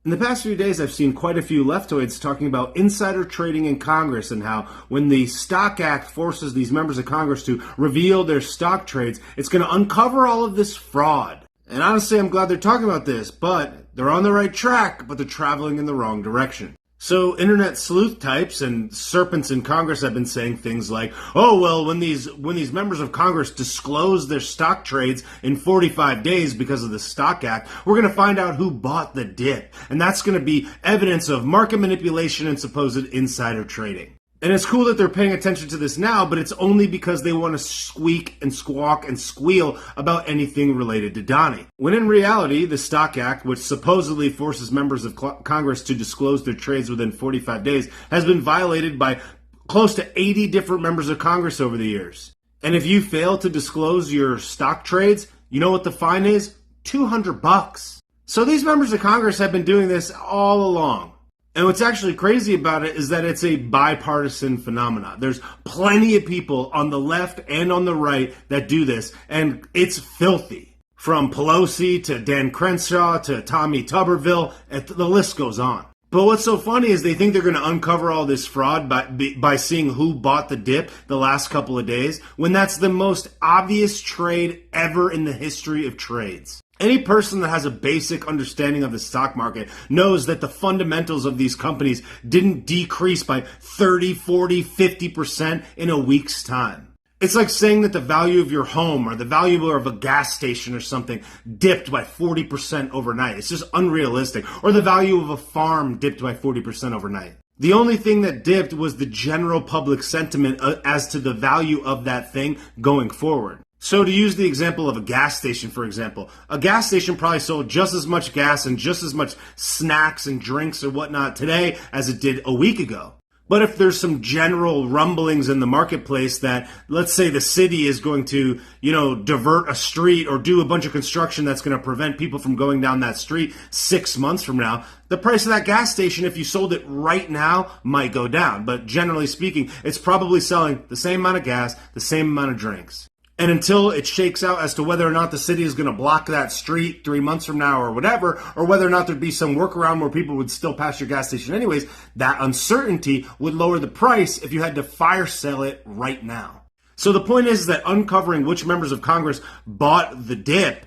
In the past few days, I've seen quite a few leftoids talking about insider trading in Congress and how when the Stock Act forces these members of Congress to reveal their stock trades, it's going to uncover all of this fraud. And honestly, I'm glad they're talking about this, but they're on the right track, but they're traveling in the wrong direction. So internet sleuth types and serpents in Congress have been saying things like, oh, well, when these members of Congress disclose their stock trades in 45 days because of the Stock Act, we're going to find out who bought the dip. And that's going to be evidence of market manipulation and supposed insider trading. And it's cool that they're paying attention to this now, but it's only because they want to squeak and squawk and squeal about anything related to Donnie. When in reality, the Stock Act, which supposedly forces members of Congress to disclose their trades within 45 days, has been violated by close to 80 different members of Congress over the years. And if you fail to disclose your stock trades, you know what the fine is? $200. So these members of Congress have been doing this all along. And what's actually crazy about it is that it's a bipartisan phenomenon. There's plenty of people on the left and on the right that do this, and it's filthy. From Pelosi to Dan Crenshaw to Tommy Tuberville, the list goes on. But what's so funny is they think they're going to uncover all this fraud by seeing who bought the dip the last couple of days, when that's the most obvious trade ever in the history of trades. Any person that has a basic understanding of the stock market knows that the fundamentals of these companies didn't decrease by 30, 40, 50% in a week's time. It's like saying that the value of your home or the value of a gas station or something dipped by 40% overnight. It's just unrealistic. Or the value of a farm dipped by 40% overnight. The only thing that dipped was the general public sentiment as to the value of that thing going forward. So to use the example of a gas station, for example, a gas station probably sold just as much gas and just as much snacks and drinks or whatnot today as it did a week ago. But if there's some general rumblings in the marketplace that, let's say the city is going to, divert a street or do a bunch of construction that's going to prevent people from going down that street 6 months from now, the price of that gas station, if you sold it right now, might go down. But generally speaking, it's probably selling the same amount of gas, the same amount of drinks. And until it shakes out as to whether or not the city is going to block that street 3 months from now or whatever, or whether or not there'd be some workaround where people would still pass your gas station anyways, that uncertainty would lower the price if you had to fire sale it right now. So the point is that uncovering which members of Congress bought the dip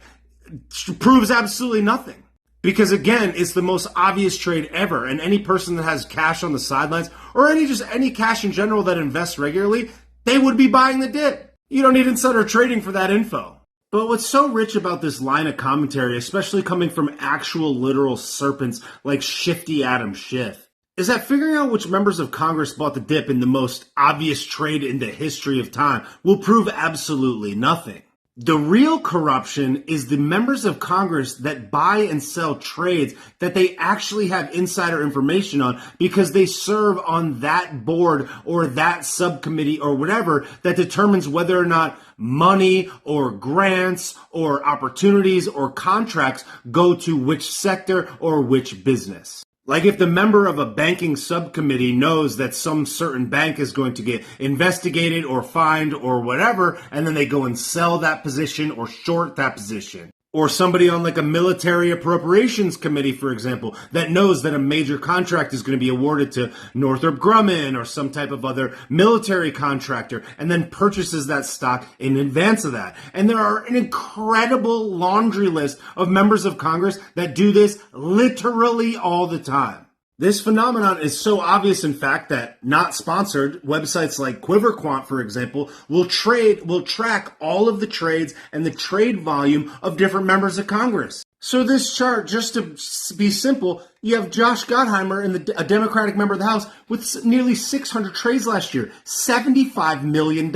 proves absolutely nothing. Because again, it's the most obvious trade ever, and any person that has cash on the sidelines, or any cash in general that invests regularly, they would be buying the dip. You don't need insider trading for that info. But what's so rich about this line of commentary, especially coming from actual literal serpents like Shifty Adam Schiff, is that figuring out which members of Congress bought the dip in the most obvious trade in the history of time will prove absolutely nothing. The real corruption is the members of Congress that buy and sell trades that they actually have insider information on because they serve on that board or that subcommittee or whatever that determines whether or not money or grants or opportunities or contracts go to which sector or which business. Like if the member of a banking subcommittee knows that some certain bank is going to get investigated or fined or whatever, and then they go and sell that position or short that position. Or somebody on like a military appropriations committee, for example, that knows that a major contract is going to be awarded to Northrop Grumman or some type of other military contractor and then purchases that stock in advance of that. And there are an incredible laundry list of members of Congress that do this literally all the time. This phenomenon is so obvious, in fact, that not sponsored websites like QuiverQuant, for example, will track all of the trades and the trade volume of different members of Congress. So this chart, just to be simple, you have Josh Gottheimer, a Democratic member of the House, with nearly 600 trades last year, $75 million.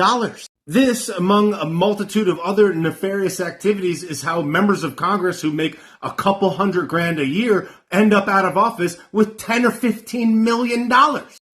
This, among a multitude of other nefarious activities, is how members of Congress who make a couple $100,000 a year end up out of office with $10 or $15 million.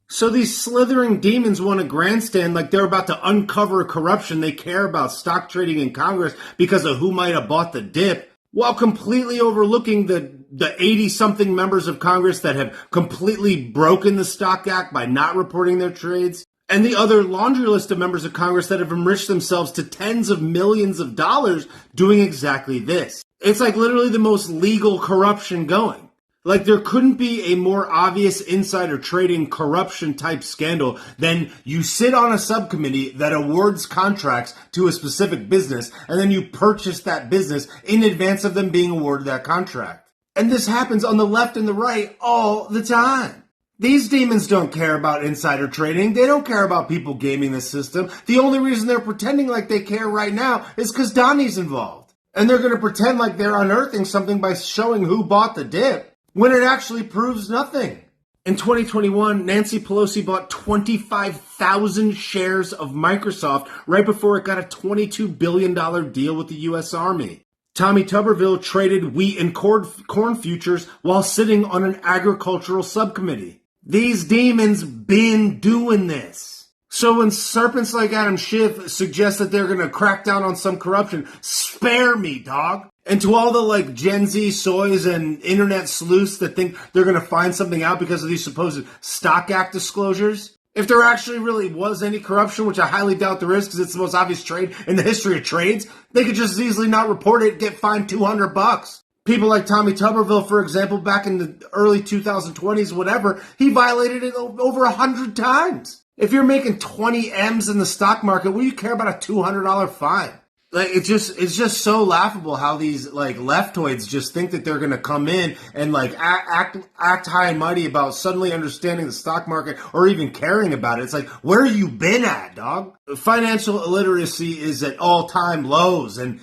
So these slithering demons want to grandstand like they're about to uncover corruption. They care about stock trading in Congress because of who might have bought the dip, while completely overlooking the 80-something members of Congress that have completely broken the Stock Act by not reporting their trades. And the other laundry list of members of Congress that have enriched themselves to tens of millions of dollars doing exactly this. It's like literally the most legal corruption going. Like, there couldn't be a more obvious insider trading corruption type scandal than you sit on a subcommittee that awards contracts to a specific business, and then you purchase that business in advance of them being awarded that contract. And this happens on the left and the right all the time. These demons don't care about insider trading. They don't care about people gaming the system. The only reason they're pretending like they care right now is because Donnie's involved. And they're going to pretend like they're unearthing something by showing who bought the dip, when it actually proves nothing. In 2021, Nancy Pelosi bought 25,000 shares of Microsoft right before it got a $22 billion deal with the U.S. Army. Tommy Tuberville traded wheat and corn futures while sitting on an agricultural subcommittee. These demons been doing this. So when serpents like Adam Schiff suggest that they're going to crack down on some corruption, spare me, dog. And to all the Gen Z soys and internet sleuths that think they're going to find something out because of these supposed Stock Act disclosures, if there actually really was any corruption, which I highly doubt there is because it's the most obvious trade in the history of trades, they could just as easily not report it, get fined $200. People like Tommy Tuberville, for example, back in the early 2020s, whatever, he violated it over 100 times. If you're making 20 M's in the stock market, what do you care about a $200 fine? It's just so laughable how these leftoids just think that they're gonna come in and act high and mighty about suddenly understanding the stock market or even caring about it. It's like, where you been at, dog? Financial illiteracy is at all-time lows, and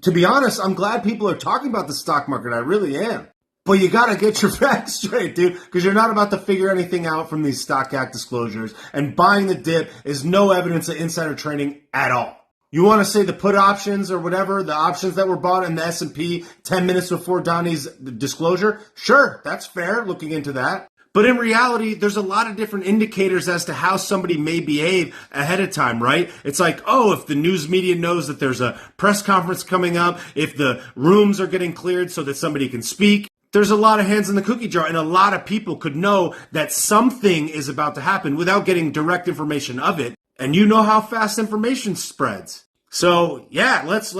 to be honest, I'm glad people are talking about the stock market. I really am. But you gotta get your facts straight, dude, because you're not about to figure anything out from these Stock Act disclosures, and buying the dip is no evidence of insider trading at all. You want to say the put options or whatever, the options that were bought in the S&P 10 minutes before Donnie's disclosure? Sure, that's fair, looking into that. But in reality, there's a lot of different indicators as to how somebody may behave ahead of time, right? It's like, oh, if the news media knows that there's a press conference coming up, if the rooms are getting cleared so that somebody can speak, there's a lot of hands in the cookie jar, and a lot of people could know that something is about to happen without getting direct information of it. And you know how fast information spreads. So, yeah, let's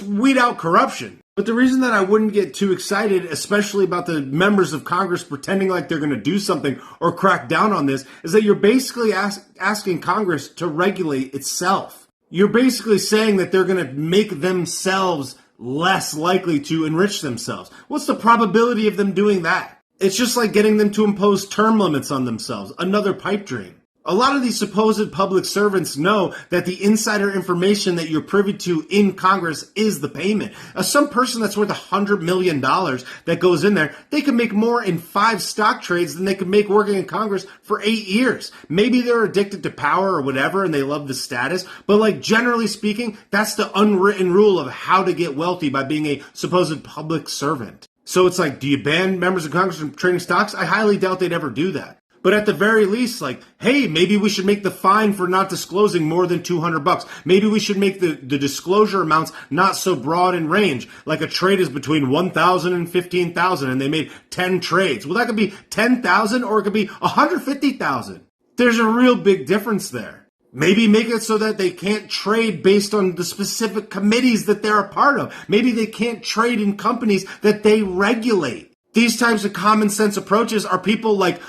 weed out corruption. But the reason that I wouldn't get too excited, especially about the members of Congress pretending like they're going to do something or crack down on this, is that you're basically asking Congress to regulate itself. You're basically saying that they're going to make themselves less likely to enrich themselves. What's the probability of them doing that? It's just like getting them to impose term limits on themselves. Another pipe dream. A lot of these supposed public servants know that the insider information that you're privy to in Congress is the payment. Some person that's worth $100 million that goes in there, they can make more in 5 stock trades than they could make working in Congress for 8 years. Maybe they're addicted to power or whatever and they love the status, but generally speaking, that's the unwritten rule of how to get wealthy by being a supposed public servant. So it's like, do you ban members of Congress from trading stocks? I highly doubt they'd ever do that. But at the very least, hey, maybe we should make the fine for not disclosing more than $200. Maybe we should make the disclosure amounts not so broad in range. Like a trade is between 1,000 and 15,000 and they made 10 trades. Well, that could be 10,000 or it could be 150,000. There's a real big difference there. Maybe make it so that they can't trade based on the specific committees that they're a part of. Maybe they can't trade in companies that they regulate. These types of common sense approaches are people like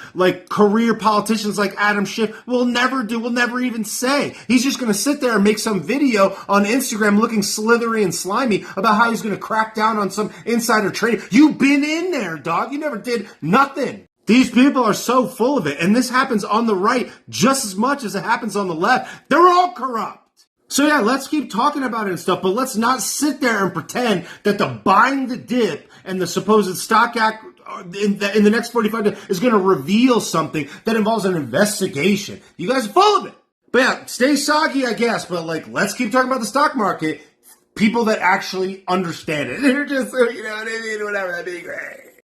career politicians like Adam Schiff will never do, will never even say. He's just going to sit there and make some video on Instagram looking slithery and slimy about how he's going to crack down on some insider trading. You've been in there, dog. You never did nothing. These people are so full of it. And this happens on the right just as much as it happens on the left. They're all corrupt. So yeah, let's keep talking about it and stuff, but let's not sit there and pretend that the buying the dip and the supposed Stock Act in the next 45 days is going to reveal something that involves an investigation. You guys are full of it. But yeah, stay soggy, I guess, but let's keep talking about the stock market. People that actually understand it. They're just, you know what I mean? Whatever, that'd be great.